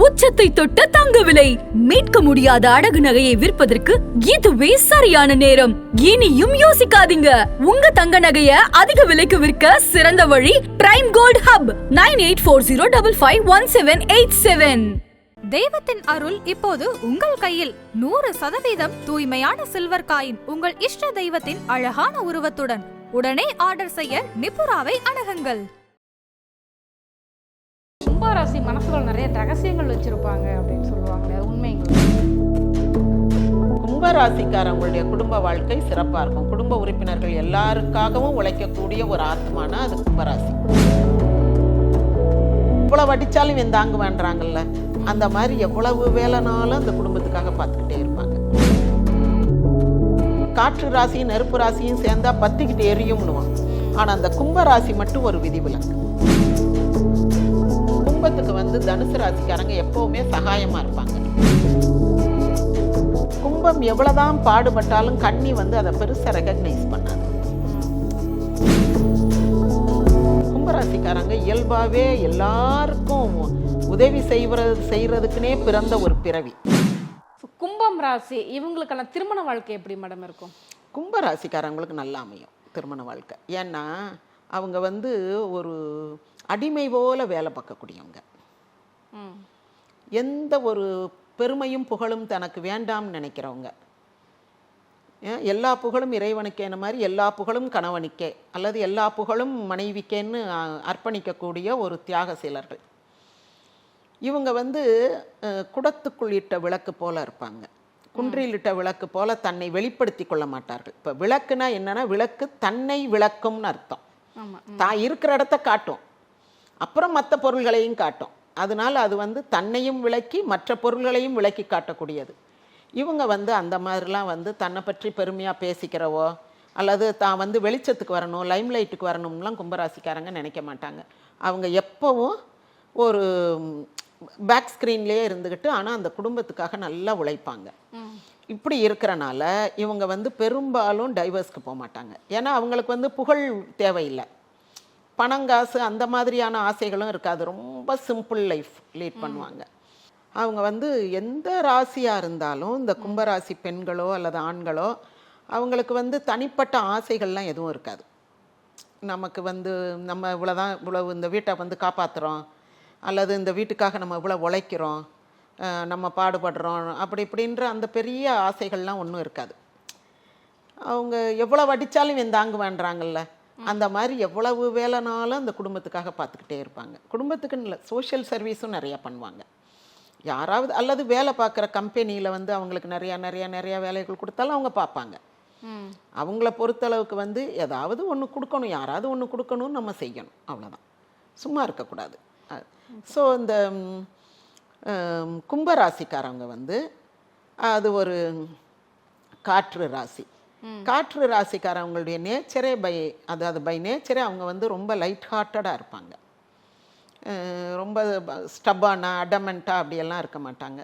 உச்சத்தை தொட்ட தங்க விலை. மீட்க முடியாத அடகு நகையை விற்பதற்கு இதுவே சரியான நேரம். இனியும் யோசிக்காதீங்க. உங்க தங்க நகைய அதிக விலைக்கு விற்க சிறந்த வழி பிரைம் கோல்ட் ஹப் 9840551787. தெய்வத்தின் அருள் இப்போது உங்கள் கையில். 100% தூய்மையான சில்வர் காயின் உங்கள் இஷ்ட தெய்வத்தின் அழகான உருவத்துடன் உடனே ஆர்டர் செய்ய நிபுராவை அணுகுங்கள். கும்பராசி மனசுல நிறைய ரகசியங்கள் வச்சிருப்பாங்க அப்படின்னு சொல்லுவாங்க, அது உண்மைங்களா? கும்பராசிக்காரங்களுடைய குடும்ப வாழ்க்கை சிறப்பாக இருக்கும். குடும்ப உறுப்பினர்கள் எல்லாருக்காகவும் உழைக்கக்கூடிய ஒரு ஆத்மானா அது கும்பராசி. இவ்வளவு அடிச்சாலும் என் தாங்க வேண்டாங்கல்ல, அந்த மாதிரி எவ்வளவு வேலைனாலும் அந்த குடும்பத்துக்காக பார்த்துக்கிட்டே இருப்பாங்க. காற்று ராசியும் நெருப்பு ராசியும் சேர்ந்தா பத்திக்கிட்டு எரியும்னுவான். ஆனா அந்த கும்பராசி மட்டும் ஒரு விதிவிலக்கு. கும்பத்துக்கு தனுசு ராசிக்காரங்க எப்பவுமே சகாயமா இருப்பாங்க. கும்பம் எவ்வளவுதான் பாடுபட்டாலும் கன்னி அதை பெருசா ரெகக்னைஸ் பண்ணாது. கும்பராசிக்காரங்க இயல்பாவே எல்லாருக்கும் உதவி செய்யறதுக்குனே பிறந்த ஒரு பிறவி. கும்பம் ராசி இவங்களுக்கான திருமண வாழ்க்கை எப்படி மேடம் இருக்கும்? கும்பராசிக்காரங்களுக்கு நல்லா அமையும் திருமண வாழ்க்கை. ஏன்னா அவங்க ஒரு அடிமை போல வேலை பார்க்கக்கூடியவங்க. எந்த ஒரு பெருமையும் புகழும் தனக்கு வேண்டாம்னு நினைக்கிறவங்க. எல்லா புகழும் இறைவனுக்கேன மாதிரி எல்லா புகழும் கணவனுக்கே அல்லது எல்லா புகழும் மனைவிக்கேன்னு அர்ப்பணிக்கக்கூடிய ஒரு தியாகசீலர்கள். இவங்க குடத்துக்குள் இட்ட விளக்கு போல இருப்பாங்க. குன்றில் இட்ட விளக்கு போல தன்னை வெளிப்படுத்தி கொள்ள மாட்டார்கள். இப்போ விளக்குனா என்னன்னா, விளக்கு தன்னை விளக்கும்னு அர்த்தம். தான் இருக்கிற இடத்த காட்டும், அப்புறம் மற்ற பொருள்களையும் காட்டும். அதனால அது தன்னையும் விளக்கி மற்ற பொருள்களையும் விளக்கி காட்டக்கூடியது. இவங்க அந்த மாதிரிலாம் தன்னை பற்றி பெருமையாக பேசிக்கிறவோ அல்லது தான் வெளிச்சத்துக்கு வரணும், லைம் லைட்டுக்கு வரணும்லாம் கும்பராசிக்காரங்க நினைக்க மாட்டாங்க. அவங்க எப்பவும் ஒரு பேக் ஸ்க்ரீன்லேயே இருந்துக்கிட்டு ஆனால் அந்த குடும்பத்துக்காக நல்லா உழைப்பாங்க. இப்படி இருக்கிறனால இவங்க பெரும்பாலும் டைவர்ஸ்க்கு போக மாட்டாங்க. ஏன்னா அவங்களுக்கு புகழ் தேவையில்லை, பணங்காசு அந்த மாதிரியான ஆசைகளும் இருக்காது. ரொம்ப சிம்பிள் லைஃப் லீட் பண்ணுவாங்க. அவங்க எந்த ராசியாக இருந்தாலும் இந்த கும்பராசி பெண்களோ அல்லது ஆண்களோ அவங்களுக்கு தனிப்பட்ட ஆசைகள்லாம் எதுவும் இருக்காது. நமக்கு நம்ம இவ்வளோதான், இவ்வளவு இந்த வீட்டை காப்பாற்றுறோம் அல்லது இந்த வீட்டுக்காக நம்ம இவ்வளோ உழைக்கிறோம், நம்ம பாடுபடுறோம், அப்படி இப்படின்ற அந்த பெரிய ஆசைகள்லாம் ஒன்றும் இருக்காது. அவங்க எவ்வளவு அடித்தாலும் என் தாங்க வேண்டாங்கல்ல, அந்த மாதிரி எவ்வளவு வேலைனாலும் அந்த குடும்பத்துக்காக பார்த்துக்கிட்டே இருப்பாங்க. குடும்பத்துக்குன்னு இல்லை, சோஷியல் சர்வீஸும் நிறையா பண்ணுவாங்க. யாராவது அல்லது வேலை பார்க்குற கம்பெனியில் அவங்களுக்கு நிறையா வேலைகள் கொடுத்தாலும் அவங்க பார்ப்பாங்க. அவங்கள பொறுத்தளவுக்கு ஏதாவது ஒன்று கொடுக்கணும், யாராவது ஒன்று கொடுக்கணும்னு நம்ம செய்யணும், அவ்வளோதான், சும்மா இருக்கக்கூடாது. ஸோ இந்த கும்பராசிக்காரவங்க அது ஒரு காற்று ராசி. காற்று ராசிக்காரவங்களுடைய நேச்சரே பை நேச்சரே அவங்க ரொம்ப லைட் ஹார்ட்டடாக இருப்பாங்க. ரொம்ப ஸ்டப்பானா அடமெண்ட்டாக அப்படியெல்லாம் இருக்க மாட்டாங்க.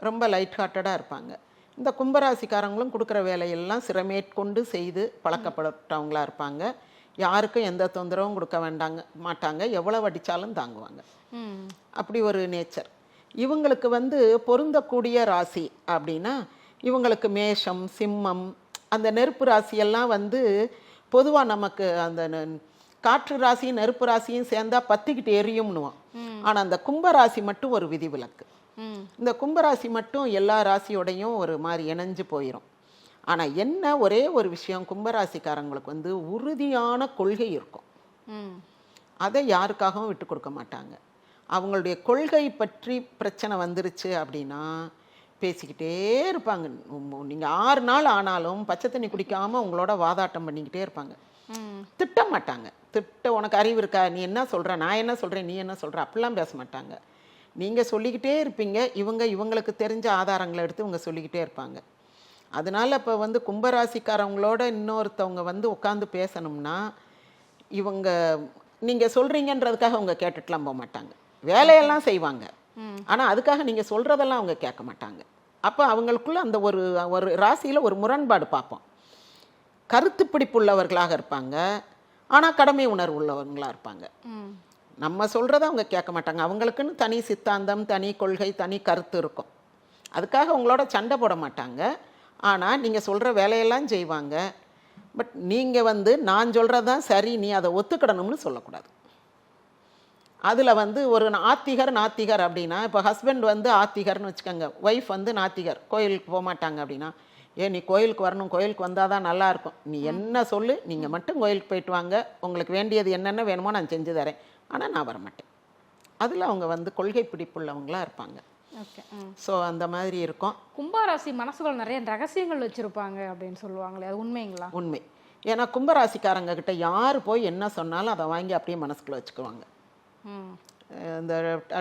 ரொம்ப லைட் ஹார்ட்டடாக இருப்பாங்க. இந்த கும்பராசிக்காரங்களும் கொடுக்குற வேலையெல்லாம் சிரமேற்கொண்டு செய்து பழக்கப்பட்டவங்களாக இருப்பாங்க. யாருக்கும் எந்த தொந்தரவும் கொடுக்க மாட்டாங்க, எவ்வளவு அடித்தாலும் தாங்குவாங்க. அப்படி ஒரு நேச்சர். இவங்களுக்கு பொருந்தக்கூடிய ராசி அப்படின்னா இவங்களுக்கு மேஷம், சிம்மம், அந்த நெருப்பு ராசியெல்லாம் பொதுவாக நமக்கு அந்த காற்று ராசியும் நெருப்பு ராசியும் சேர்ந்தா பத்திக்கிட்டு எரியும்னுவான். ஆனால் அந்த கும்பராசி மட்டும் ஒரு விதிவிலக்கு. இந்த கும்பராசி மட்டும் எல்லா ராசியோடையும் ஒரு மாதிரி இணைஞ்சு போயிடும். ஆனால் என்ன ஒரே ஒரு விஷயம், கும்பராசிக்காரங்களுக்கு உறுதியான கொள்கை இருக்கும். அதை யாருக்காகவும் விட்டு கொடுக்க மாட்டாங்க. அவங்களுடைய கொள்கை பற்றி பிரச்சனை வந்துருச்சு அப்படின்னா பேசிக்கிட்டே இருப்பாங்க. நீங்கள் 6 நாள் ஆனாலும் பச்சை தண்ணி குடிக்காமல் உங்களோட வாதாட்டம் பண்ணிக்கிட்டே இருப்பாங்க. திட்ட மாட்டாங்க. உனக்கு அறிவு இருக்கா, நீ என்ன சொல்கிற, நான் என்ன சொல்கிறேன், நீ என்ன சொல்கிற, அப்படிலாம் பேச மாட்டாங்க. நீங்கள் சொல்லிக்கிட்டே இருப்பீங்க, இவங்களுக்கு தெரிஞ்ச ஆதாரங்களை எடுத்து இவங்க சொல்லிக்கிட்டே இருப்பாங்க. அதனால் இப்போ கும்பராசிக்காரவங்களோட இன்னொருத்தவங்க உட்காந்து பேசணும்னா இவங்க நீங்கள் சொல்கிறீங்கன்றதுக்காக அவங்க கேட்டுட்டுலாம் போக மாட்டாங்க. வேலையெல்லாம் செய்வாங்க, ஆனால் அதுக்காக நீங்கள் சொல்கிறதெல்லாம் அவங்க கேட்க மாட்டாங்க. அப்போ அவங்களுக்குள்ள அந்த ஒரு ராசியில் ஒரு முரண்பாடு பார்ப்போம். கருத்து பிடிப்புள்ளவர்களாக இருப்பாங்க, ஆனால் கடமை உணர்வு உள்ளவங்களாக இருப்பாங்க. நம்ம சொல்கிறத அவங்க கேட்க மாட்டாங்க. அவங்களுக்குன்னு தனி சித்தாந்தம், தனி கொள்கை, தனி கருத்து இருக்கும். அதுக்காக உங்களோட சண்டை போட மாட்டாங்க. ஆனால் நீங்கள் சொல்கிற வேலையெல்லாம் செய்வாங்க. பட் நீங்கள் வந்து நான் சொல்கிறது தான் சரி, நீ அதை ஒத்துக்கிடணும்னு சொல்லக்கூடாது. அதில் வந்து ஒரு நாத்திகர் அப்படின்னா, இப்போ ஹஸ்பண்ட் வந்து ஆத்திகர்னு வச்சுக்கோங்க, ஒய்ஃப் வந்து நாத்திகர், கோயிலுக்கு போக மாட்டாங்க அப்படின்னா, நீ கோயிலுக்கு வரணும், கோயிலுக்கு வந்தால் தான் நல்லாயிருக்கும், நீ என்ன சொல்லு, நீங்கள் மட்டும் கோயிலுக்கு போயிட்டு வாங்க, உங்களுக்கு வேண்டியது என்னென்ன வேணுமோ நான் செஞ்சு தரேன், ஆனால் நான் வரமாட்டேன். அதில் அவங்க வந்து கொள்கை பிடிப்புள்ளவங்களாக இருப்பாங்க. ஓகே. ஸோ அந்த மாதிரி இருக்கும். கும்பராசி மனசுக்குள்ள நிறைய ரகசியங்கள் வச்சிருப்பாங்க அப்படின்னு சொல்லுவாங்களே, அது உண்மைங்களா? உண்மை. ஏன்னா கும்பராசிக்காரங்க கிட்ட யார் போய் என்ன சொன்னாலும் அதை வாங்கி அப்படியே மனசுக்குள்ளே வச்சுக்குவாங்க. இந்த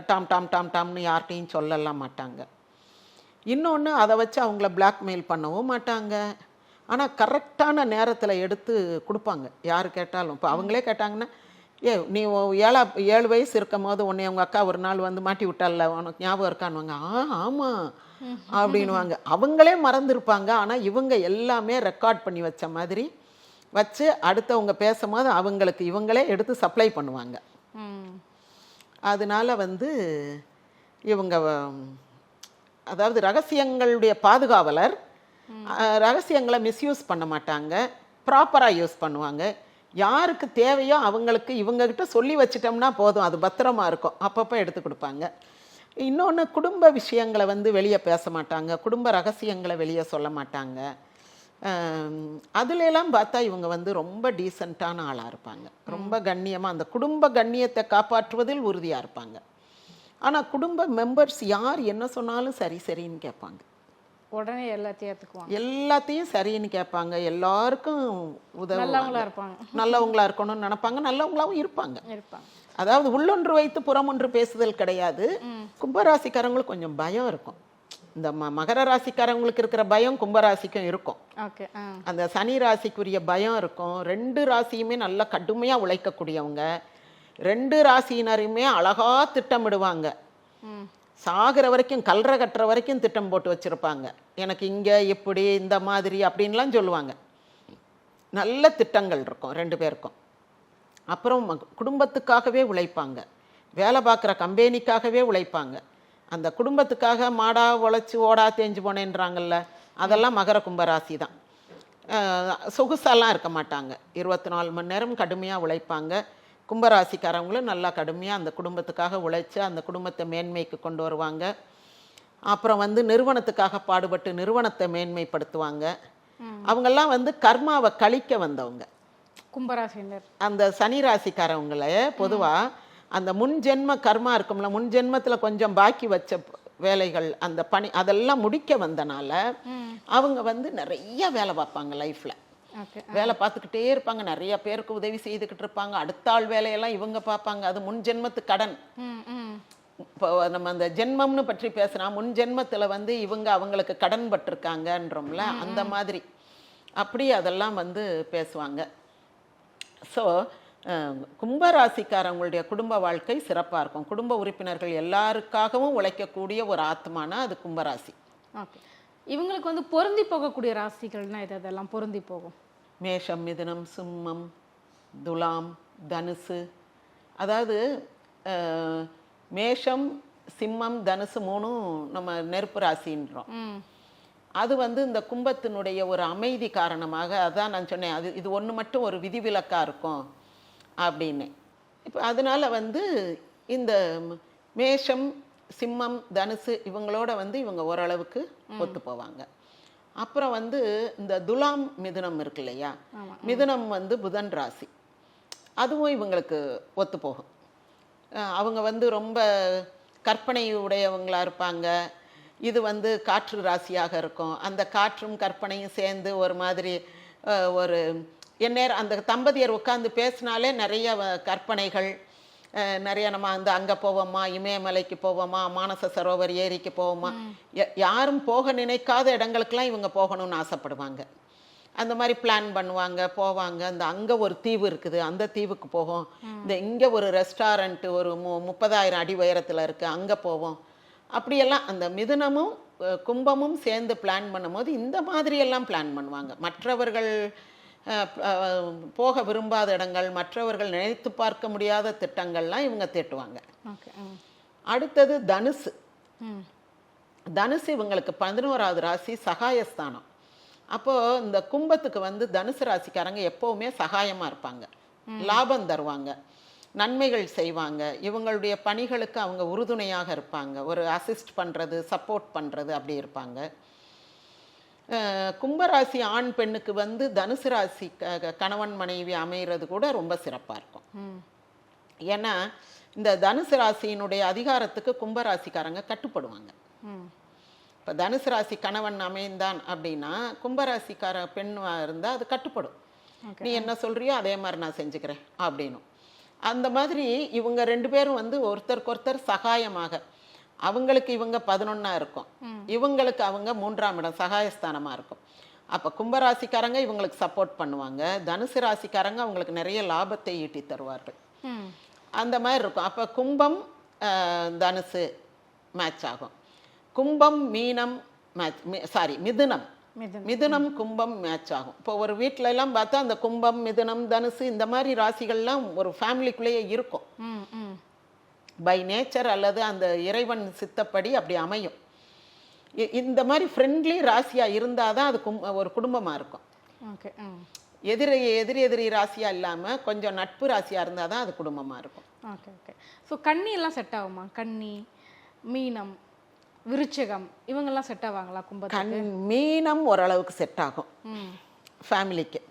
டாம் டாம் டாம் டாம்னு யார்கிட்டையும் சொல்லலாம் மாட்டாங்க. இன்னொன்று, அதை வச்சு அவங்கள பிளாக்மெயில் பண்ணவும் மாட்டாங்க. ஆனால் கரெக்டான நேரத்தில் எடுத்து கொடுப்பாங்க யார் கேட்டாலும். இப்போ அவங்களே கேட்டாங்கன்னா, நீ 7 வயசு இருக்கும் போது உன்னை உங்கள் அக்கா ஒரு நாள் வந்து மாட்டி விட்டால, உனக்கு ஞாபகம் இருக்கான்னுவாங்க. ஆமாம் அப்படின்வாங்க. அவங்களே மறந்துருப்பாங்க. ஆனால் இவங்க எல்லாமே ரெக்கார்ட் பண்ணி வச்ச மாதிரி வச்சு அடுத்தவங்க பேசும்போது அவங்களுக்கு இவங்களே எடுத்து சப்ளை பண்ணுவாங்க. அதனால வந்து இவங்க அதாவது ரகசியங்களுடைய பாதுகாவலர். ரகசியங்களை மிஸ்யூஸ் பண்ண மாட்டாங்க, ப்ராப்பராக யூஸ் பண்ணுவாங்க. யாருக்கு தேவையோ அவங்களுக்கு இவங்ககிட்ட சொல்லி வச்சிட்டோம்னா போதும், அது பத்திரமா இருக்கும், அப்பப்போ எடுத்து கொடுப்பாங்க. இன்னொன்று, குடும்ப விஷயங்களை வந்து வெளியே பேச மாட்டாங்க, குடும்ப ரகசியங்களை வெளியே சொல்ல மாட்டாங்க. அதுலெல்லாம் பார்த்தா இவங்க வந்து ரொம்ப டீசெண்டான ஆளாக இருப்பாங்க, ரொம்ப கண்ணியமாக அந்த குடும்ப கண்ணியத்தை காப்பாற்றுவதில் உறுதியாக இருப்பாங்க. ஆனால் குடும்ப மெம்பர்ஸ் யார் என்ன சொன்னாலும் சரி சரின்னு கேட்பாங்க, உடனே எல்லாத்தையும் ஏற்றுக்குவாங்க, எல்லாத்தையும் சரின்னு கேட்பாங்க, எல்லாருக்கும் நல்லவங்களா இருப்பாங்க, நல்லவங்களா இருக்கணும்னு நினைப்பாங்க, நல்லவங்களாவும் இருப்பாங்க. அதாவது உள்ளொன்று வைத்து புறமொன்று பேசுதல் கிடையாது. கும்பராசிக்காரங்களுக்கு கொஞ்சம் பயம் இருக்கும். இந்த மகர ராசிக்காரங்களுக்கு இருக்கிற பயம் கும்பராசிக்கும் இருக்கும். அந்த சனி ராசிக்குரிய பயம் இருக்கும். 2 ராசியுமே நல்லா கடுமையாக உழைக்கக்கூடியவங்க. 2 ராசியினருமே அழகா திட்டமிடுவாங்க. சாகிற வரைக்கும், கல்ற கட்டுற வரைக்கும் திட்டம் போட்டு வச்சிருப்பாங்க. எனக்கு இங்கே இப்படி இந்த மாதிரி அப்படின்லாம் சொல்லுவாங்க. நல்ல திட்டங்கள் இருக்கும் 2 பேருக்கும். அப்புறம் குடும்பத்துக்காகவே உழைப்பாங்க, வேலை பார்க்குற கம்பெனிக்காகவே உழைப்பாங்க. அந்த குடும்பத்துக்காக மாடா உழைச்சி ஓடா தேஞ்சு போனேன்றாங்கல்ல, அதெல்லாம் மகர கும்பராசி தான். சொகுசாலாம் இருக்க மாட்டாங்க, 24 மணி நேரம் கடுமையாக உழைப்பாங்க. கும்பராசிக்காரவங்களும் நல்லா கடுமையாக அந்த குடும்பத்துக்காக உழைச்சி அந்த குடும்பத்தை மேன்மைக்கு கொண்டு வருவாங்க. அப்புறம் வந்து நிறுவனத்துக்காக பாடுபட்டு நிறுவனத்தை மேன்மைப்படுத்துவாங்க. அவங்கெல்லாம் வந்து கர்மாவை கழிக்க வந்தவங்க கும்பராசினர். அந்த சனி ராசிக்காரவங்கள பொதுவாக அந்த முன்ஜென்ம கர்மா இருக்கும்ல, முன்ஜென்மத்தில் கொஞ்சம் பாக்கி வச்ச வேலைகள், அந்த பணி அதெல்லாம் முடிக்க வந்தனால அவங்க வந்து நிறைய வேலை பார்ப்பாங்க. லைஃப்பில் வேலை பார்த்துக்கிட்டே இருப்பாங்க, நிறைய பேருக்கு உதவி செய்துக்கிட்டு இருப்பாங்க. அடுத்த ஆள் வேலையெல்லாம் இவங்க பார்ப்பாங்க. அது முன்ஜென்மத்து கடன். இப்போ நம்ம அந்த ஜென்மம்னு பற்றி பேசுனா, முன்ஜென்மத்தில் வந்து இவங்க அவங்களுக்கு கடன் பட்டிருக்காங்கன்றோம்ல, அந்த மாதிரி அப்படி அதெல்லாம் வந்து பேசுவாங்க. ஸோ கும்பராசிக்காரங்களுடைய குடும்ப வாழ்க்கை சிறப்பாக இருக்கும். குடும்ப உறுப்பினர்கள் எல்லாருக்காகவும் உழைக்கக்கூடிய ஒரு ஆத்மானா அது கும்பராசி. ஓகே. இவங்களுக்கு வந்து பொருந்தி போகக்கூடிய ராசிகள்னா இதெல்லாம் பொருந்தி போகும்? மேஷம், மிதுனம், சிம்மம், துலாம், தனுசு. அதாவது மேஷம், சிம்மம், தனுசு 3ம் நம்ம நெருப்பு ராசின்றோம். அது வந்து இந்த கும்பத்தினுடைய ஒரு அமைதி காரணமாக, அதான் நான் சொன்னேன், அது இது ஒன்று மட்டும் ஒரு விதிவிலக்காக இருக்கும் அப்படின்னு. இப்போ அதனால வந்து இந்த மேஷம், சிம்மம், தனுசு இவங்களோட வந்து இவங்க ஓரளவுக்கு ஒத்து போவாங்க. அப்புறம் வந்து இந்த துலாம், மிதுனம் இருக்கு இல்லையா, மிதுனம் வந்து புதன் ராசி, அதுவும் இவங்களுக்கு ஒத்து போகும். அவங்க வந்து ரொம்ப கற்பனை உடையவங்களா இருப்பாங்க. இது வந்து காற்று ராசியாக இருக்கும். அந்த காற்றும் கற்பனையும் சேர்ந்து ஒரு மாதிரி ஒரு எந்நேரம் அந்த தம்பதியர் உட்காந்து பேசினாலே நிறைய கற்பனைகள், நிறைய நம்ம அந்த அங்கே போவோமா, இமயமலைக்கு போவோமா, மானச சரோவர் ஏரிக்கு போவோமா, யாரும் போக நினைக்காத இடங்களுக்கெல்லாம் இவங்க போகணும்னு ஆசைப்படுவாங்க. அந்த மாதிரி பிளான் பண்ணுவாங்க, போவாங்க. அந்த அங்கே ஒரு தீவு இருக்குது, அந்த தீவுக்கு போவோம். இந்த இங்கே ஒரு ரெஸ்டாரண்ட்டு ஒரு 30,000 அடி உயரத்தில் இருக்குது, அங்கே போவோம். அப்படியெல்லாம் அந்த மிதுனமும் கும்பமும் சேர்ந்து பிளான் பண்ணும்போது இந்த மாதிரியெல்லாம் பிளான் பண்ணுவாங்க. மற்றவர்கள் போக விரும்பாத இடங்கள், மற்றவர்கள் நினைத்து பார்க்க முடியாத திட்டங்கள்லாம் இவங்க தீட்டுவாங்க. ஓகே. அடுத்தது தனுசு. தனுசு இவங்களுக்கு 11வது ராசி சகாயஸ்தானம். அப்போது இந்த கும்பத்துக்கு வந்து தனுசு ராசிக்காரங்க எப்போவுமே சகாயமாக இருப்பாங்க, லாபம் தருவாங்க, நன்மைகள் செய்வாங்க, இவங்களுடைய பணிகளுக்கு அவங்க உறுதுணையாக இருப்பாங்க, ஒரு அசிஸ்ட் பண்ணுறது, சப்போர்ட் பண்ணுறது அப்படி இருப்பாங்க. கும்பராசி ஆண் பெண்ணுக்கு வந்து தனுசு ராசி கணவன் மனைவி அமைகிறது கூட ரொம்ப சிறப்பாக இருக்கும். ஏன்னா இந்த தனுசு ராசியினுடைய அதிகாரத்துக்கு கும்பராசிக்காரங்க கட்டுப்படுவாங்க. இப்போ தனுசு ராசி கணவன் அமைந்தான் அப்படின்னா கும்பராசிக்கார பெண்ணாக இருந்தால் அது கட்டுப்படும். நீ என்ன சொல்கிறியோ அதே மாதிரி நான் செஞ்சுக்கிறேன் அப்படின்னும். அந்த மாதிரி இவங்க 2 பேரும் வந்து ஒருத்தருக்கு ஒருத்தர் சகாயமாக, அவங்களுக்கு இவங்க 11 இருக்கும், இவங்களுக்கு அவங்க 3ஆம் இடம் சகாயஸ்தானமாக இருக்கும். அப்போ கும்பராசிக்காரங்க இவங்களுக்கு சப்போர்ட் பண்ணுவாங்க, தனுசு ராசிக்காரங்க அவங்களுக்கு நிறைய லாபத்தை ஈட்டி தருவார்கள். அந்த மாதிரி இருக்கும். அப்போ கும்பம் தனுசு மேட்ச் ஆகும், கும்பம் மீனம் மிதுனம் கும்பம் மேட்ச் ஆகும். இப்போ ஒரு வீட்டில எல்லாம் பார்த்தா அந்த கும்பம் மிதுனம் தனுசு இந்த மாதிரி ராசிகள்லாம் ஒரு ஃபேமிலிக்குள்ளேயே இருக்கும். பை நேச்சர் அல்லது அந்த இறைவன் சித்தப்படி அப்படி அமையும். இந்த மாதிரி ஃப்ரெண்ட்லி ராசியாக இருந்தால் தான் அது ஒரு குடும்பமாக இருக்கும். ஓகே. எதிரி ராசியாக இல்லாமல் கொஞ்சம் நட்பு ராசியாக இருந்தால் தான் அது குடும்பமாக இருக்கும். ஓகே. ஓகே. ஸோ கன்னி எல்லாம் செட் ஆகுமா? கன்னி, மீனம், விருச்சிகம் இவங்கெல்லாம் செட் ஆவாங்களா கும்பத்துக்கு? மீனம் ஓரளவுக்கு செட் ஆகும் ஃபேமிலிக்கு.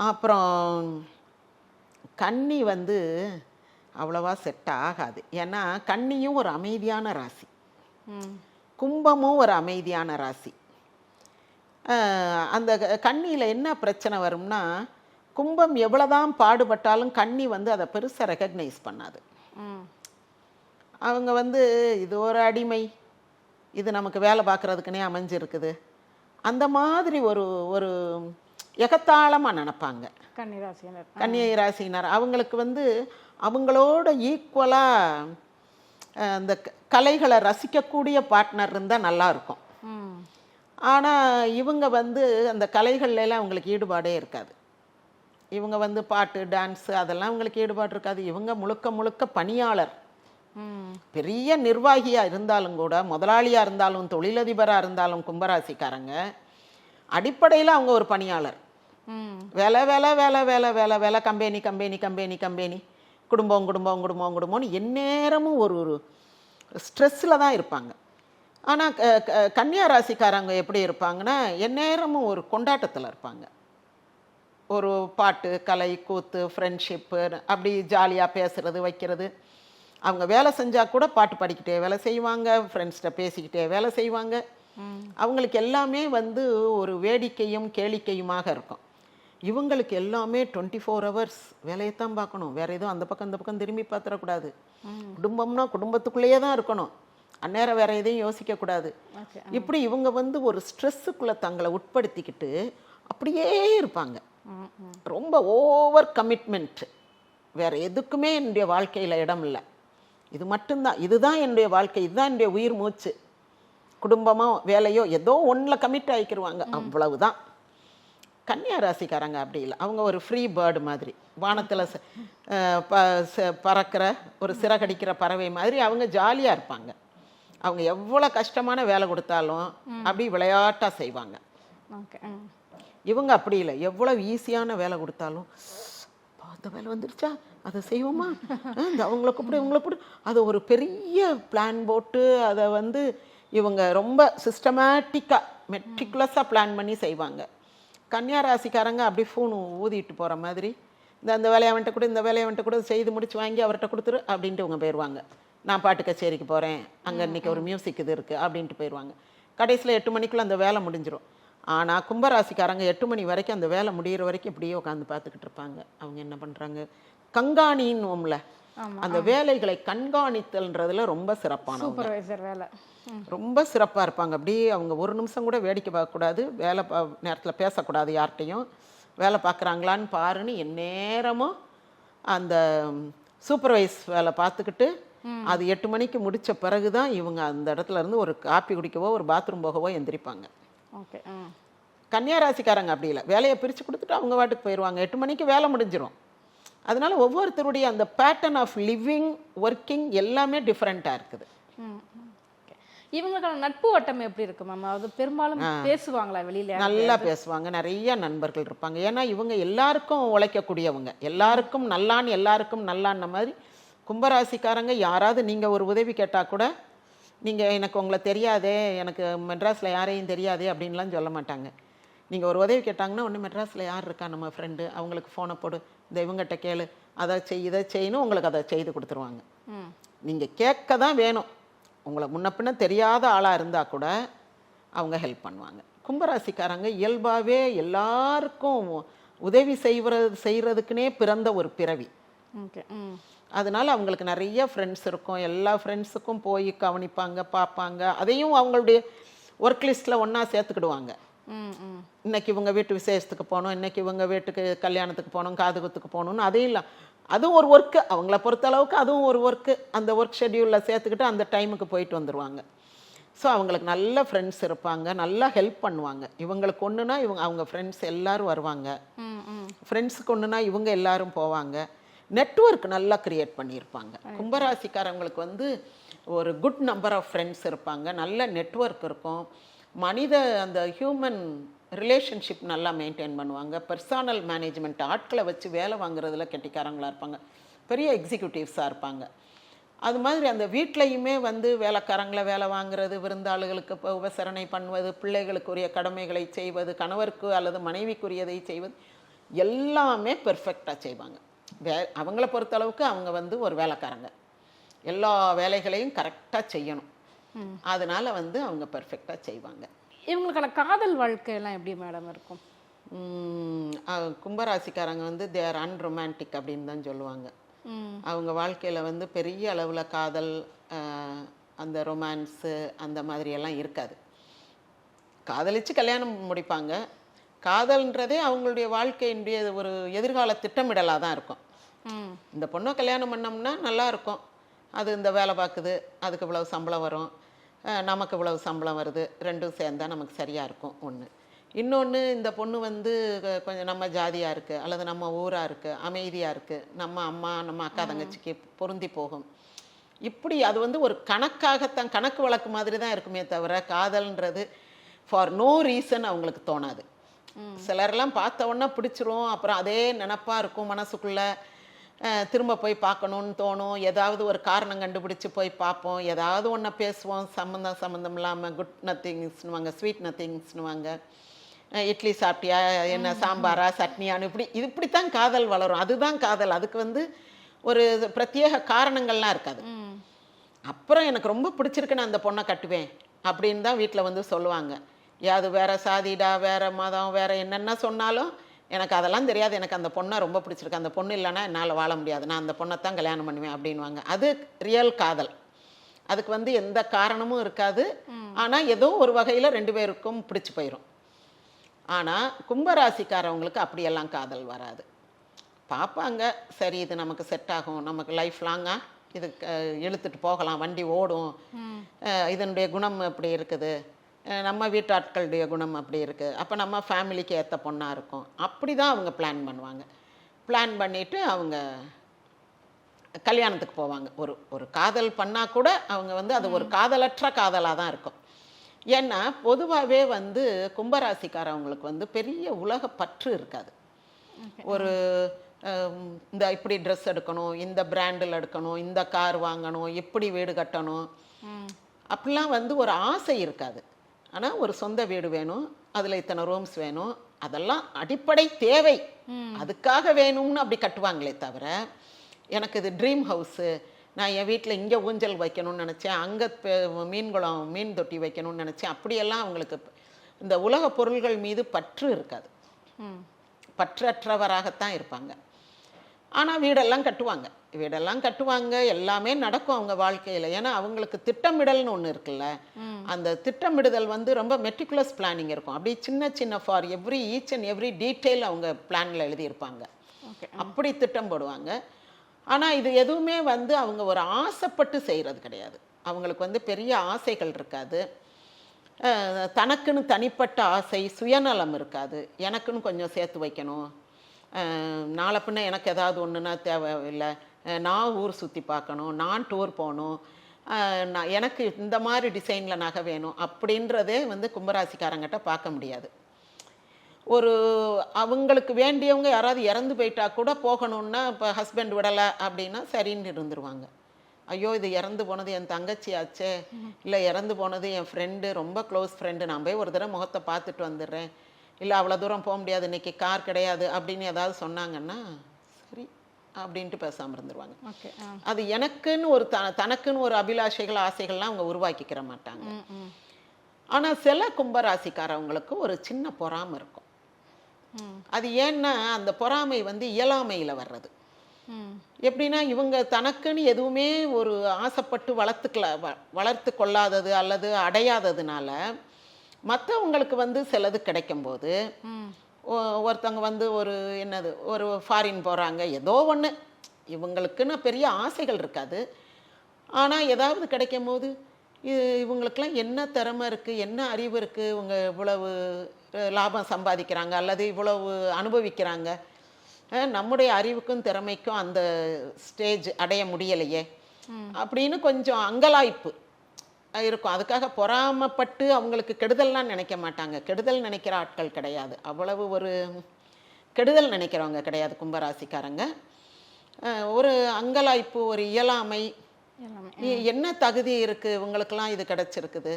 அப்புறம் கன்னி வந்து அவ்வளவா செட் ஆகாது. ஏன்னா கன்னியும் ஒரு அமைதியான ராசி, கும்பமும் ஒரு அமைதியான ராசி. அந்த கன்னியில் என்ன பிரச்சனை வரும்னா, கும்பம் எவ்வளோதான் பாடுபட்டாலும் கன்னி வந்து அதை பெருசாக ரெக்கக்னைஸ் பண்ணாது. அவங்க வந்து இது ஒரு அடிமை, இது நமக்கு வேலை பார்க்குறதுக்குனே அமைஞ்சிருக்குது, அந்த மாதிரி ஒரு ஒரு எகத்தாளமாக நினைப்பாங்க கன்னி ராசியினர். அவங்களுக்கு வந்து அவங்களோட ஈக்குவலாக அந்த கலைகளை ரசிக்கக்கூடிய பார்ட்னர் இருந்தால் நல்லாயிருக்கும். ஆனால் இவங்க வந்து அந்த கலைகள்லாம் அவங்களுக்கு ஈடுபாடே இருக்காது. இவங்க வந்து பாட்டு டான்ஸு அதெல்லாம் அவங்களுக்கு ஈடுபாடு இருக்காது. இவங்க முழுக்க பணியாளர். பெரிய நிர்வாகியாக இருந்தாலும் கூட, முதலாளியாக இருந்தாலும் தொழிலதிபராக இருந்தாலும் கும்பராசிக்காரங்க அடிப்படையில் அவங்க ஒரு பணியாளர். வேலை வேலை வேலை வேலை வேலை வேலை கம்பெனி கம்பெனி கம்பெனி கம்பெனி குடும்பம் குடும்பம் குடும்பம் குடும்பம்னு எந்நேரமும் ஒரு ஒரு ஸ்ட்ரெஸ்ஸில் தான் இருப்பாங்க. ஆனால் கன்னியா ராசிக்காரங்க எப்படி இருப்பாங்கன்னா எந்நேரமும் ஒரு கொண்டாட்டத்தில் இருப்பாங்க. ஒரு பாட்டு கலை கூத்து ஃப்ரெண்ட்ஷிப்பு அப்படி ஜாலியாக பேசுகிறது வைக்கிறது. அவங்க வேலை செஞ்சால் கூட பாட்டு பாடிக்கிட்டே வேலை செய்வாங்க, ஃப்ரெண்ட்ஸ்கிட்ட பேசிக்கிட்டே வேலை செய்வாங்க. அவங்களுக்கு எல்லாமே வந்து ஒரு வேடிக்கையும் கேளிக்கையுமாக இருக்கும். இவங்களுக்கு எல்லாமே 24 hours வேலையைத்தான் பார்க்கணும், வேறு எதுவும் அந்த பக்கம் இந்த பக்கம் திரும்பி பார்த்துடக்கூடாது. குடும்பம்னா குடும்பத்துக்குள்ளேயே தான் இருக்கணும், அந்நேரம் வேறு எதையும் யோசிக்கக்கூடாது. இப்படி இவங்க வந்து ஒரு ஸ்ட்ரெஸ்ஸுக்குள்ளே தங்களை உட்படுத்திக்கிட்டு அப்படியே இருப்பாங்க. ரொம்ப ஓவர் கமிட்மெண்ட், வேறு எதுக்குமே என்னுடைய வாழ்க்கையில் இடம் இல்லை, இது மட்டும்தான், இதுதான் என்னுடைய வாழ்க்கை, இதுதான் என்னுடைய உயிர் மூச்சு, குடும்பமோ வேலையோ ஏதோ ஒன்றில் கமிட் ஆகிக்கிடுவாங்க, அவ்வளவுதான். கன்னியா ராசிக்காரங்க அப்படி இல்லை. அவங்க ஒரு ஃப்ரீ பேர்டு மாதிரி, வானத்தில் பறக்கிற ஒரு சிறகடிக்கிற பறவை மாதிரி அவங்க ஜாலியாக இருப்பாங்க. அவங்க எவ்வளோ கஷ்டமான வேலை கொடுத்தாலும் அப்படி விளையாட்டாக செய்வாங்க. இவங்க அப்படி இல்லை, எவ்வளோ ஈஸியான வேலை கொடுத்தாலும் அந்த வேலை வந்துருச்சா அதை செய்வோமா, அவங்கள கூப்பிடு இவங்கள கூப்பிடு, அதை ஒரு பெரிய பிளான் போட்டு அதை வந்து இவங்க ரொம்ப சிஸ்டமேட்டிக்காக மெட்ரிகுலஸாக பிளான் பண்ணி செய்வாங்க. கன்னியா ராசிக்காரங்க அப்படி ஃபோன் ஊதிட்டு போகிற மாதிரி, இந்த வேலையை அவன்கிட்ட கூட இந்த வேலையை அவன்கிட்ட கூட செய்து முடிச்சு வாங்கி அவர்கிட்ட கொடுத்துரு அப்படின்ட்டு இவங்க போயிடுவாங்க. நான் பாட்டு கச்சேரிக்கு போகிறேன், அங்கே இன்றைக்கி ஒரு மியூசிக் இது இருக்குது அப்படின்ட்டு போயிடுவாங்க. கடைசியில் 8 மணிக்குள்ளே அந்த வேலை முடிஞ்சிடும். ஆனால் கும்பராசிக்காரங்க 8 மணி வரைக்கும் அந்த வேலை முடிகிற வரைக்கும் இப்படியே உட்காந்து பார்த்துக்கிட்டு இருப்பாங்க. அவங்க என்ன பண்ணுறாங்க, கண்காணின்னுவோம்ல, அந்த வேலைகளை கண்காணித்தல்ன்றதுல ரொம்ப சிறப்பான சூப்பர்வைசர் வேலை, ரொம்ப சிறப்பாக இருப்பாங்க. அப்படி அவங்க ஒரு நிமிஷம் கூட வேடிக்கை பார்க்கக்கூடாது, வேலை நேரத்தில் பேசக்கூடாது, யார்கிட்டையும் வேலை பார்க்குறாங்களான்னு பாருன்னு எந்நேரமும் அந்த சூப்பர்வைஸ் வேலை பார்த்துக்கிட்டு அது 8 மணிக்கு முடித்த பிறகு தான் இவங்க அந்த இடத்துல இருந்து ஒரு காப்பி குடிக்கவோ ஒரு பாத்ரூம் போகவோ எந்திரிப்பாங்க. ஓகே. கன்னியாராசிக்காரங்க அப்படி இல்லை, வேலையை பிரித்து கொடுத்துட்டு அவங்க வாட்டுக்கு போயிடுவாங்க, 8 மணிக்கு வேலை முடிஞ்சிடும். அதனால ஒவ்வொருத்தருடைய அந்த பேட்டர்ன் ஆஃப் லிவிங் ஒர்க்கிங் எல்லாமே டிஃப்ரெண்ட்டாக இருக்குது. இவங்களுக்கான நட்பு வட்டம் எப்படி இருக்கு மேம்? அது பெரும்பாலும் பேசுவாங்களா வெளியில? நல்லா பேசுவாங்க, நிறைய நண்பர்கள் இருப்பாங்க. ஏன்னா இவங்க எல்லாருக்கும் உழைக்கக்கூடியவங்க, எல்லாருக்கும் நல்லான்னு மாதிரி. கும்பராசிக்காரங்க யாராவது நீங்கள் ஒரு உதவி கேட்டால் கூட நீங்கள் எனக்கு உங்களை தெரியாதே, எனக்கு மெட்ராஸில் யாரையும் தெரியாதே அப்படின்லாம் சொல்ல மாட்டாங்க. நீங்கள் ஒரு உதவி கேட்டாங்கன்னா ஒன்று மெட்ராஸில் யார் இருக்கா நம்ம ஃப்ரெண்டு, அவங்களுக்கு ஃபோனை போடு, இந்த இவங்ககிட்ட கேளு, அதை இதை செய்யணும், உங்களுக்கு அதை செய்து கொடுத்துருவாங்க. நீங்கள் கேட்க தான் வேணும். உங்களை முன்ன பின்ன தெரியாத ஆளாக இருந்தால் கூட அவங்க ஹெல்ப் பண்ணுவாங்க. கும்பராசிக்காரங்க இயல்பாகவே எல்லாருக்கும் உதவி செய்கிறதுக்குனே பிறந்த ஒரு பிறவி. அதனால அவங்களுக்கு நிறைய ஃப்ரெண்ட்ஸ் இருக்கும், எல்லா ஃப்ரெண்ட்ஸுக்கும் போய் கவனிப்பாங்க, பார்ப்பாங்க. அதையும் அவங்களுடைய ஒர்க் லிஸ்ட்டில் ஒன்றா சேர்த்துக்கிடுவாங்க. இன்னைக்கு இவங்க வீட்டு விசேஷத்துக்கு போகணும், இன்னைக்கு இவங்க வீட்டுக்கு கல்யாணத்துக்கு போகணும், காதுகுத்துக்கு போகணும்னு அதையும் இல்லை. அதுவும் ஒரு ஒர்க்கு, அவங்கள பொறுத்த அளவுக்கு அதுவும் ஒரு ஒர்க்கு. அந்த ஒர்க் ஷெட்யூலில் சேர்த்துக்கிட்டு அந்த டைமுக்கு போயிட்டு வந்துடுவாங்க. ஸோ அவங்களுக்கு நல்ல ஃப்ரெண்ட்ஸ் இருப்பாங்க, நல்லா ஹெல்ப் பண்ணுவாங்க. இவங்களுக்கு ஒன்றுனா அவங்க ஃப்ரெண்ட்ஸ் எல்லாரும் வருவாங்க, ஃப்ரெண்ட்ஸுக்கு ஒன்றுனா இவங்க எல்லாரும் போவாங்க. நெட்வொர்க் நல்லா கிரியேட் பண்ணியிருப்பாங்க. கும்பராசிக்காரங்களுக்கு ஒரு குட் நம்பர் ஆஃப் ஃப்ரெண்ட்ஸ் இருப்பாங்க, நல்ல நெட்வொர்க் இருக்கும். மனித அந்த ஹியூமன் ரிலேஷன்ஷிப் நல்லா மெயின்டைன் பண்ணுவாங்க. பர்சனல் மேனேஜ்மெண்ட், ஆட்களை வச்சு வேலை வாங்குறதுல கெட்டிக்காரங்களாக இருப்பாங்க, பெரிய எக்ஸிக்யூட்டிவ்ஸாக இருப்பாங்க. அது மாதிரி அந்த வீட்லையுமே வேலைக்காரங்களை வேலை வாங்குறது, விருந்தாளுகளுக்கு உபசரணை பண்ணுவது, பிள்ளைகளுக்குரிய கடமைகளை செய்வது, கணவருக்கு அல்லது மனைவிக்குரியதை செய்வது எல்லாமே பெர்ஃபெக்டாக செய்வாங்க. அவங்கள பொறுத்தளவுக்கு அவங்க ஒரு வேலைக்காரங்க, எல்லா வேலைகளையும் கரெக்டாக செய்யணும். அதனால அவங்க பெர்ஃபெக்டாக செய்வாங்க. இவங்களுக்கான காதல் வாழ்க்கையெல்லாம் எப்படி மேடம் இருக்கும்? கும்பராசிக்காரங்க தேர் அன்ரொமான்டிக் அப்படின்னு தான் சொல்லுவாங்க. அவங்க வாழ்க்கையில் பெரிய அளவில் காதல், அந்த ரொமான்ஸு அந்த மாதிரியெல்லாம் இருக்காது. காதலிச்சு கல்யாணம் முடிப்பாங்க. காதல்ன்றதே அவங்களுடைய வாழ்க்கையினுடைய ஒரு எதிர்கால திட்டமிடலாக தான் இருக்கும். இந்த பொண்ணை கல்யாணம் பண்ணோம்னா நல்லா இருக்கும், அது இந்த வேலை பார்க்குது, அதுக்கு இவ்வளவு சம்பளம் வரும், நமக்கு இவ்வளவு சம்பளம் வருது, ரெண்டும் சேர்ந்தால் நமக்கு சரியாக இருக்கும் ஒன்று. இன்னொன்று, இந்த பொண்ணு கொஞ்சம் நம்ம ஜாதியாக இருக்குது அல்லது நம்ம ஊராக இருக்குது, அமைதியாக இருக்குது, நம்ம அம்மா நம்ம அக்கா தங்கச்சிக்கு பொருந்தி போகும். இப்படி அது ஒரு கணக்காகத்தான், கணக்கு வழக்கு மாதிரி தான் இருக்குமே தவிர காதல்ன்றது ஃபார் நோ ரீசன் அவங்களுக்கு தோணாது. சிலர்லாம் பார்த்த உடனே பிடிச்சிரும், அப்புறம் அதே நினப்பாக இருக்கும் மனசுக்குள்ளே, திரும்ப போய் பார்க்கணுன்னு தோணும். ஏதாவது ஒரு காரணம் கண்டுபிடிச்சி போய் பார்ப்போம், ஏதாவது ஒன்று பேசுவோம், சம்மந்தம் இல்லாமல். குட் நத்திங்ஸ்னுவாங்க, ஸ்வீட் நத்திங்ஸ்னுவாங்க. இட்லி சாப்பிட்டியா, என்ன சாம்பாரா சட்னியான்னு, இப்படித்தான் காதல் வளரும். அதுதான் காதல். அதுக்கு ஒரு பிரத்யேக காரணங்கள்லாம் இருக்காது. அப்புறம் எனக்கு ரொம்ப பிடிச்சிருக்குன்னு அந்த பொண்ணை கட்டுவேன் அப்படின்னு தான் வீட்டில் சொல்லுவாங்க. அது வேற சாதிடா, வேற மதம், வேற என்னென்ன சொன்னாலும் எனக்கு அதெல்லாம் தெரியாது, எனக்கு அந்த பொண்ணை ரொம்ப பிடிச்சிருக்கு, அந்த பொண்ணு இல்லைன்னா என்னால் வாழ முடியாது, நான் அந்த பொண்ணை தான் கல்யாணம் பண்ணுவேன் அப்படின்வாங்க. அது ரியல் காதல். அதுக்கு எந்த காரணமும் இருக்காது. ஆனால் ஏதோ ஒரு வகையில் ரெண்டு பேருக்கும் பிடிச்சி போயிடும். ஆனால் கும்பராசிக்காரவங்களுக்கு அப்படியெல்லாம் காதல் வராது. பார்ப்பாங்க, சரி இது நமக்கு செட் ஆகும், நமக்கு லைஃப் லாங்காக இது இழுத்துட்டு போகலாம், வண்டி ஓடும், இதனுடைய குணம் அப்படி இருக்குது, நம்ம வீட்டு ஆட்களுடைய குணம் அப்படி இருக்குது, அப்போ நம்ம ஃபேமிலிக்கு ஏற்ற பொண்ணாக இருக்கும். அப்படி தான் அவங்க பிளான் பண்ணுவாங்க. பிளான் பண்ணிவிட்டு அவங்க கல்யாணத்துக்கு போவாங்க. ஒரு காதல் பண்ணால் கூட அவங்க அது ஒரு காதலற்ற காதலாக தான் இருக்கும். ஏன்னா பொதுவாகவே கும்பராசிக்காரவங்களுக்கு பெரிய உலக பற்று இருக்காது. ஒரு இந்த இப்படி ட்ரெஸ் எடுக்கணும், இந்த பிராண்டில் எடுக்கணும், இந்த கார் வாங்கணும், எப்படி வீடு கட்டணும், அப்படிலாம் ஒரு ஆசை இருக்காது. ஆனால் ஒரு சொந்த வீடு வேணும், அதில் இத்தனை ரூம்ஸ் வேணும், அதெல்லாம் அடிப்படை தேவை, அதுக்காக வேணும்னு அப்படி கட்டுவாங்களே தவிர, எனக்கு இது ட்ரீம் ஹவுஸு, நான் என் வீட்டில் இங்கே ஊஞ்சல் வைக்கணும்னு நினச்சேன், அங்கே மீன் தொட்டி வைக்கணும்னு நினச்சேன், அப்படியெல்லாம் அவங்களுக்கு இந்த உலக பொருள்கள் மீது பற்று இருக்காது. பற்றற்றவராகத்தான் இருப்பாங்க. ஆனால் வீடெல்லாம் கட்டுவாங்க, எல்லாமே நடக்கும் அவங்க வாழ்க்கையில். ஏன்னா அவங்களுக்கு திட்டமிடல்னு ஒன்று இருக்குல்ல, அந்த திட்டமிடுதல் ரொம்ப மெட்டிகுலஸ் பிளானிங் இருக்கும். அப்படி சின்ன for each and every detail அவங்க பிளானில் எழுதியிருப்பாங்க, அப்படி திட்டம் போடுவாங்க. ஆனால் இது எதுவுமே அவங்க ஒரு ஆசைப்பட்டு செய்கிறது கிடையாது. அவங்களுக்கு பெரிய ஆசைகள் இருக்காது. தனக்குன்னு தனிப்பட்ட ஆசை சுயநலம் இருக்காது. எனக்குன்னு கொஞ்சம் சேர்த்து வைக்கணும், நாளை பின்ன எனக்கு ஏதாவது ஒன்றுனா தேவையில்லை, நான் ஊர் சுற்றி பார்க்கணும், நான் டூர் போகணும், நான் எனக்கு இந்த மாதிரி டிசைனில் நகை வேணும் அப்படின்றதே வந்து கும்பராசிக்காரங்கிட்ட பார்க்க முடியாது. ஒரு அவங்களுக்கு வேண்டியவங்க யாராவது இறந்து போயிட்டா கூட போகணுன்னா, இப்போ ஹஸ்பண்ட் விடலை அப்படின்னா சரின்னு இருந்துருவாங்க. ஐயோ இது இறந்து போனது என் தங்கச்சி ஆச்சே, இல்லை இறந்து போனது என் ஃப்ரெண்டு, ரொம்ப க்ளோஸ் ஃப்ரெண்டு, நான் போய் ஒரு தடவை முகத்தை பார்த்துட்டு வந்துடுறேன், இல்லை அவ்வளோ தூரம் போக முடியாது, இன்றைக்கி கார் கிடையாது அப்படின்னு ஏதாவது சொன்னாங்கன்னா சரி அப்படின்ட்டு பேசாமல் இருந்துருவாங்க. அது எனக்குன்னு ஒரு தனக்குன்னு ஒரு அபிலாஷைகள் ஆசைகள்லாம் அவங்க உருவாக்கிக்கிற மாட்டாங்க. ஆனால் சில கும்பராசிக்காரவங்களுக்கு ஒரு சின்ன பொறாமை இருக்கும். அது ஏன்னா அந்த பொறாமை வந்து இயலாமையில் வர்றது. எப்படின்னா இவங்க தனக்குன்னு எதுவுமே ஒரு ஆசைப்பட்டு வளர்த்து கொள்ளாதது அல்லது அடையாததுனால மற்றவங்களுக்கு வந்து சிலது கிடைக்கும்போது, ஒருத்தவங்க வந்து ஒரு ஒரு ஃபாரின் போகிறாங்க, ஏதோ ஒன்று இவங்களுக்குன்னு பெரிய ஆசைகள் இருக்காது, ஆனால் ஏதாவது கிடைக்கும் போது இவங்களுக்கெல்லாம் என்ன திறமை இருக்குது, என்ன அறிவு இருக்குது, இவங்க இவ்வளவு லாபம் சம்பாதிக்கிறாங்க அல்லது இவ்வளவு அனுபவிக்கிறாங்க, நம்முடைய அறிவுக்கும் திறமைக்கும் அந்த ஸ்டேஜ் அடைய முடியலையே அப்படின்னு கொஞ்சம் அங்கலாய்ப்பு இருக்கும். அதுக்காக பொறாமப்பட்டு அவங்களுக்கு கெடுதல்லாம் நினைக்க மாட்டாங்க. கெடுதல் நினைக்கிற ஆட்கள் கிடையாது, அவ்வளவு ஒரு கெடுதல் நினைக்கிறவங்க கிடையாது கும்பராசிக்காரங்க. ஒரு அங்கலாய்ப்பு, ஒரு இயலாமை, என்ன தகுதி இருக்குது இவங்களுக்கெல்லாம் இது கிடைச்சிருக்குது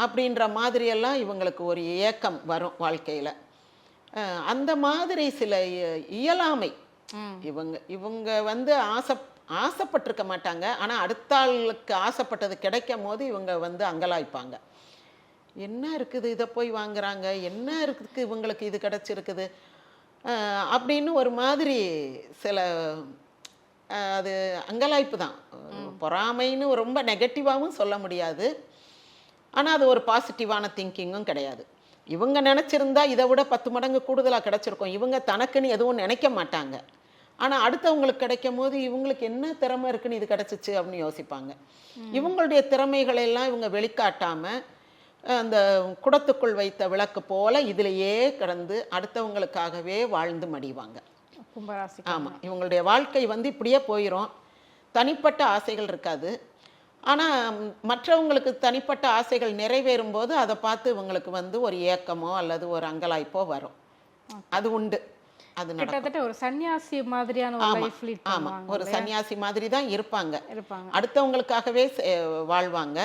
அப்படின்ற மாதிரியெல்லாம் இவங்களுக்கு ஒரு ஏக்கம் வரும் வாழ்க்கையில். அந்த மாதிரி சில இயலாமை, இவங்க வந்து ஆசைப்பட்டிருக்க மாட்டாங்க, ஆனால் அடுத்த ஆளுக்கு ஆசைப்பட்டது கிடைக்கும் போது இவங்க வந்து அங்கலாய்ப்பாங்க. என்ன இருக்குது இதை போய் வாங்குறாங்க, என்ன இருக்குது இவங்களுக்கு இது கிடைச்சிருக்குது அப்படின்னு ஒரு மாதிரி சில அது அங்கலாய்ப்பு தான். பொறாமைன்னு ரொம்ப நெகட்டிவாகவும் சொல்ல முடியாது, ஆனால் அது ஒரு பாசிட்டிவான திங்கிங்கும் கிடையாது. இவங்க நினச்சிருந்தா இதை விட 10 மடங்கு கூடுதலாக கிடச்சிருக்கும். இவங்க தனக்குன்னு எதுவும் நினைக்க மாட்டாங்க, ஆனால் அடுத்தவங்களுக்கு கிடைக்கும் போது இவங்களுக்கு என்ன திறமை இருக்குன்னு இது கிடச்சிச்சு அப்படின்னு யோசிப்பாங்க. இவங்களுடைய திறமைகளெல்லாம் இவங்க வெளிக்காட்டாமல் அந்த குடத்துக்குள் வைத்த விளக்கு போல இதிலேயே கிடந்து அடுத்தவங்களுக்காகவே வாழ்ந்து மடிவாங்க கும்பராசி. ஆமாம், இவங்களுடைய வாழ்க்கை வந்து இப்படியே போயிடும். தனிப்பட்ட ஆசைகள் இருக்காது, ஆனால் மற்றவங்களுக்கு தனிப்பட்ட ஆசைகள் நிறைவேறும் போது அதை பார்த்து இவங்களுக்கு வந்து ஒரு ஏக்கமோ அல்லது ஒரு அங்கலாய்ப்போ வரும். அது உண்டு, அது கிட்டத்தட்ட ஒரு சன்னியாசி மாதிரியான ஒரு லைஃப் லீட் பண்ணுவாங்க. ஆமாம், ஒரு சன்னியாசி மாதிரி தான் இருப்பாங்க, அடுத்தவங்களுக்காகவே வாழ்வாங்க.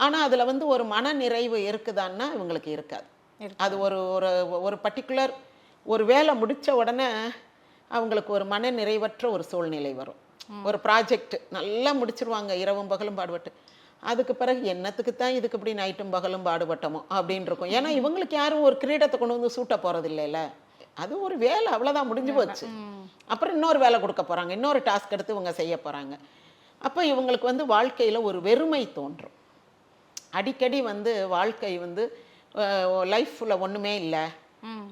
ஆனால் அதில் வந்து ஒரு மன நிறைவு இருக்குதான்னா இவங்களுக்கு இருக்காது. அது ஒரு ஒரு பர்டிகுலர் ஒரு வேலை முடித்த உடனே அவங்களுக்கு ஒரு மன நிறைவற்ற ஒரு சூழ்நிலை வரும். ஒரு ப்ராஜெக்ட் நல்லா முடிச்சிருவாங்க, இரவும் பகலும் பாடுபட்டு, அதுக்கு பிறகு என்னத்துக்கு தான் இதுக்கு இப்படி நைட்டும் பகலும் பாடுபட்டோமோ அப்படின்னு இருக்கும். ஏன்னா இவங்களுக்கு யாரும் ஒரு கிரீடத்தை கொண்டு வந்து சூட்ட போகிறது இல்லைல்ல, அது ஒரு வேலை, அவ்வளோதான், முடிஞ்சு போச்சு. அப்புறம் இன்னொரு வேலை கொடுக்க போகிறாங்க, இன்னொரு டாஸ்க் எடுத்து இவங்க செய்ய போகிறாங்க. அப்போ இவங்களுக்கு வந்து வாழ்க்கையில் ஒரு வெறுமை தோன்றும். அடிக்கடி வந்து வாழ்க்கை வந்து லைஃப்பில் ஒன்றுமே இல்லை,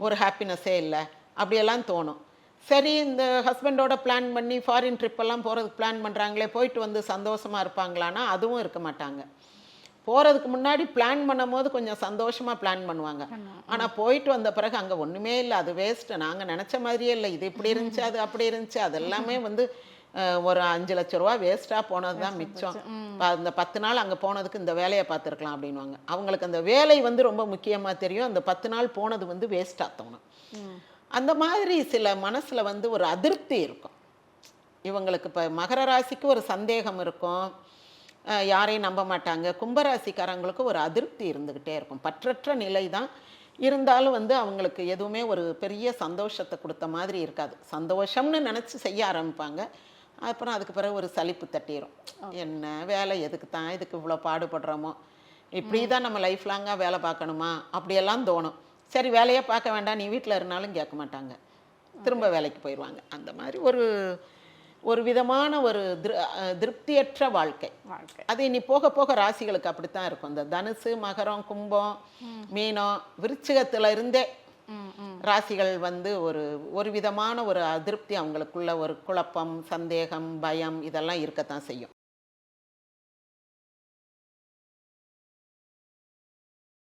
ஒரு ஹாப்பினஸ்ஸே இல்லை அப்படியெல்லாம் தோணும். சரி, இந்த ஹஸ்பண்டோட பிளான் பண்ணி ஃபாரின் ட்ரிப்பெல்லாம் போகிறதுக்கு பிளான் பண்ணுறாங்களே, போயிட்டு வந்து சந்தோஷமாக இருப்பாங்களான்னா அதுவும் இருக்க மாட்டாங்க. போகிறதுக்கு முன்னாடி பிளான் பண்ணும் போது கொஞ்சம் சந்தோஷமாக பிளான் பண்ணுவாங்க, ஆனால் போயிட்டு வந்த பிறகு அங்கே ஒன்றுமே இல்லை, அது வேஸ்ட்டு, நாங்கள் நினச்ச மாதிரியே இல்லை, இது இப்படி இருந்துச்சு அது அப்படி இருந்துச்சு, அது எல்லாமே வந்து ஒரு 5 லட்ச ரூபா வேஸ்ட்டாக போனது தான் மிச்சம், அந்த 10 நாள் அங்கே போனதுக்கு இந்த வேலையை பார்த்துருக்கலாம் அப்படின்வாங்க. அவங்களுக்கு அந்த வேலை வந்து ரொம்ப முக்கியமாக தெரியும், அந்த 10 நாள் போனது வந்து வேஸ்ட்டாக தோணும். அந்த மாதிரி சில மனசில் வந்து ஒரு அதிருப்தி இருக்கும் இவங்களுக்கு. இப்போ மகர ராசிக்கு ஒரு சந்தேகம் இருக்கும், யாரையும் நம்ப மாட்டாங்க. கும்பராசிக்காரங்களுக்கு ஒரு அதிருப்தி இருந்துக்கிட்டே இருக்கும், பற்றற்ற நிலை தான் இருந்தாலும் வந்து அவங்களுக்கு எதுவுமே ஒரு பெரிய சந்தோஷத்தை கொடுத்த மாதிரி இருக்காது. சந்தோஷம்னு நினச்சி செய்ய ஆரம்பிப்பாங்க, அப்புறம் அதுக்கு பிறகு ஒரு சலிப்பு தட்டிடும். என்ன வேலை, எதுக்கு தான் இதுக்கு இவ்வளோ பாடுபடுறோமோ, இப்படி தான் நம்ம லைஃப் லாங்காக வேலை பார்க்கணுமா அப்படியெல்லாம் தோணும். சரி, வேலையே பார்க்க வேண்டாம் நீ வீட்டில் இருந்தாலும் கேட்க மாட்டாங்க, திரும்ப வேலைக்கு போயிடுவாங்க. அந்த மாதிரி ஒரு விதமான ஒரு திருப்தியற்ற வாழ்க்கை. அது இனி போக போக ராசிகளுக்கு அப்படித்தான் இருக்கும். இந்த தனுசு, மகரம், கும்பம், மீனம், விருச்சிகத்துல இருந்தே ராசிகள் வந்து ஒரு விதமான ஒரு அதிருப்தி, அவங்களுக்குள்ள ஒரு குழப்பம், சந்தேகம், பயம் இதெல்லாம் இருக்கத்தான் செய்யும்.